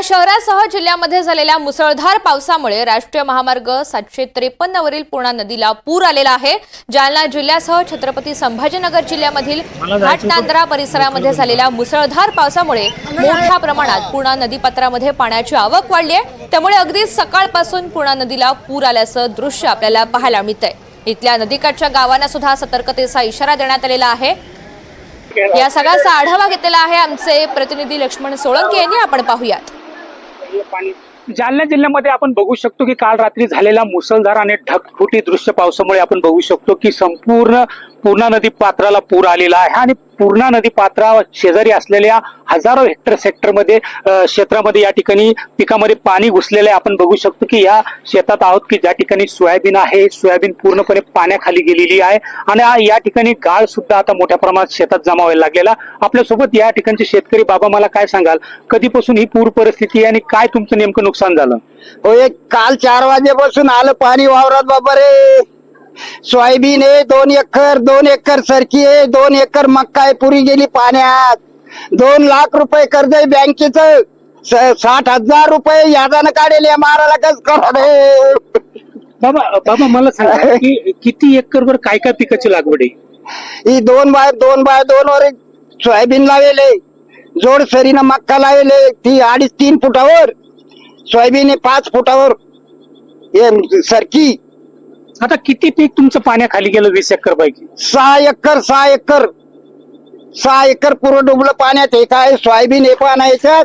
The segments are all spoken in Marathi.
शहरासह जिल्ह्यामध्ये झालेल्या मुसळधार पावसामुळे राष्ट्रीय महामार्ग 753 वरील पूर्णा नदीला पूर आलेला आहे। जालना जिल्ह्यासह छत्रपती संभाजीनगर जिल्ह्यामधील घाटनांदरा परिसरामध्ये झालेल्या मुसळधार पावसामुळे मोठ्या प्रमाणात पूर्णा नदीपात्रामध्ये पाण्याची आवक वाढली आहे। त्यामुळे अगदी सकाळपासून पूर्णा नदीला पूर आल्याचं दृश्य आपल्याला पाहायला मिळतंय। इथल्या नदीकाठच्या गावांना सुद्धा सतर्कतेचा इशारा देण्यात आलेला आहे। या सगळ्याचा आढावा घेतलेला आहे आमचे प्रतिनिधी लक्ष्मण सोळंके यांनी। आपण पाहूयात। जालना जिल्ह्यामध्ये आपण बघू शकतो की काल रात्री झालेला मुसळधार आणि ढगफुटी दृश्य पावसामुळे आपण बघू शकतो की संपूर्ण पूर्णा नदी पात्राला पूर आलेला आहे आणि पूर्णा नदी पात्रा शेजारी असलेल्या हजारो हेक्टर सेक्टरमध्ये क्षेत्रामध्ये या ठिकाणी पिकामध्ये पाणी घुसलेलं आहे। आपण बघू शकतो की या शेतात आहोत की ज्या ठिकाणी सोयाबीन आहे, सोयाबीन पूर्णपणे पाण्याखाली गेलेली आहे आणि या ठिकाणी गाळ सुद्धा आता मोठ्या प्रमाणात शेतात जमा व्हायला लागलेला। आपल्यासोबत या ठिकाणचे शेतकरी बाबा, मला काय सांगाल, कधीपासून ही पूर परिस्थिती आणि काय तुमचं नेमकं नुकसान झालं? हो, एक काल 4 वाजेपासून आलं पाणी वावरात बाबा रे। सोयाबीन आहे 2 एकर सरकी आहे, 2 एकर मक्का आहे, पुरी गेली पाण्यात। 2 लाख रुपये कर्ज आहे बँकेचं, 60,000 रुपये यादानं काढले मारायला कस कर। बाबा मला सांगा की किती एकरवर काय काय पिकाची लागवड आहे? ही 2 बाय 2 वर सोयाबीन लावेले, जोड सरीनं मक्का लावेले, ती 2.5-3 फुटावर सोयाबीन आहे, 5 फुटावर हे सरकी। आता किती पीक तुमचं पाण्याखाली गेलं 20 एकर पैकी? 6 एकर पूर्ण डुबलं पाण्यात। हे काय सोयाबीन हे पण याच्यात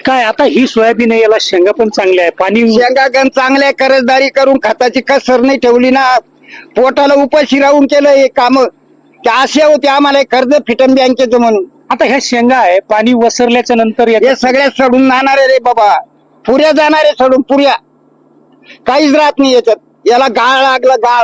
काय आता ही सोयाबीन आहे, याला शेंगा पण चांगल्या आहे, पाणी शेंगा गण चांगल्या, कर्जदारी करून खताची कसर नाही ठेवली ना, पोटाला उपाशी राहून केलं हे काम। ते असे होते आम्हाला कर्ज फिटन बँकेचं म्हणून। आता ह्या शेंगा आहे, पाणी वसरल्याच्या नंतर हे सगळ्या सोडून जाणारे रे बाबा, पुऱ्या जाणारे सोडून, पुऱ्या काहीच राहत नाही याच्यात। याला गाळ लागला, गाळ।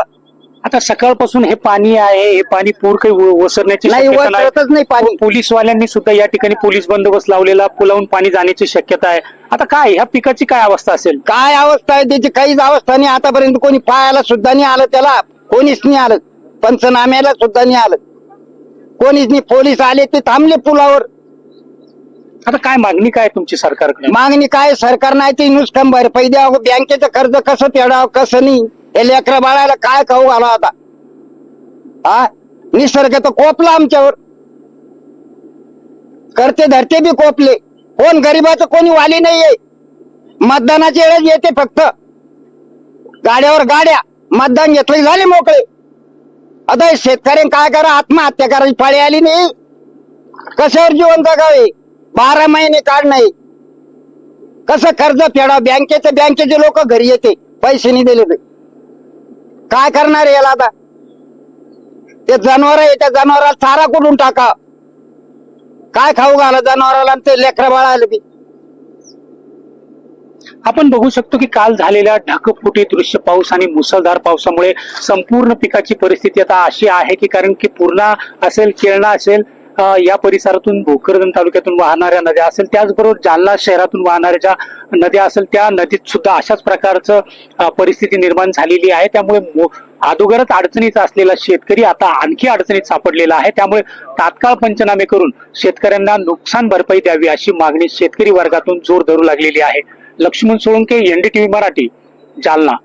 आता सकाळपासून हे पाणी आहे, हे पाणी पूर काही वसरण्याची नाही, शक्यता वसरतच नाही पाणी। पोलीसवाल्यांनी सुद्धा या ठिकाणी पोलीस बंदोबस्त लावलेला, पुलावून पाणी जाण्याची शक्यता आहे। आता काय ह्या पिकाची काय अवस्था असेल? काय अवस्था आहे त्याची? काहीच अवस्था नाही आतापर्यंत। कोणी पाहायला सुद्धा नाही आलं त्याला, कोणीच नाही आलं, पंचनाम्याला सुद्धा नाही आलं, कोणीच नाही। पोलीस आले ते थांबले पुलावर। आता काय मागणी काय तुमची सरकारकडे? मागणी काय? सरकार नाही ते नुकसान भरपाई द्यावं, बँकेचं कर्ज कसं फेडावं कसं नाही, हे लेकरा बाळाला काय खाऊ घाला आता। हा, निसर्ग तर कोपला आमच्यावर, करते धरते बी कोपले। कोण गरीबाचं कोणी वाली नाहीये। मतदानाच्या वेळेस येते फक्त गाड्यावर गाड्या, मतदान घेतले झाले मोकळे। आता हे शेतकऱ्यांनी काय करा, आत्महत्या करायची पाळी आली नाही, कशावर जीवन जगावे? 12 महिने काढ नाही, कसं कर्ज फेडा? बँकेचे लोक घरी येते, पैसे नाही दिले तर काय करणार याला? आता ते जनावर आहे, त्या जनावराला चारा कुठून टाका? काय खाऊ घाला जनावराला? ते लेकरा बाळा आले बी। आपण बघू शकतो की काल झालेल्या ढगफुटी दृश्य पाऊस आणि मुसळधार पावसामुळे संपूर्ण पिकाची परिस्थिती आता अशी आहे की, कारण की पूर्णा असेल, केळणा असेल, या परिसरातून भोकरदन तालुक्यातून वाहणाऱ्या नद्या असेल, त्याचबरोबर जालना शहरातून वाहणाऱ्या ज्या नद्या असेल, त्या नदीत सुद्धा अशाच प्रकारचं परिस्थिती निर्माण झालेली आहे। त्यामुळे अगोदरच अडचणीचा असलेला शेतकरी आता आणखी अडचणीत सापडलेला आहे। त्यामुळे तात्काळ पंचनामे करून शेतकऱ्यांना नुकसान भरपाई द्यावी अशी मागणी शेतकरी वर्गातून जोर धरू लागलेली आहे। लक्ष्मण सोळंके, NDTV मराठी, जालना।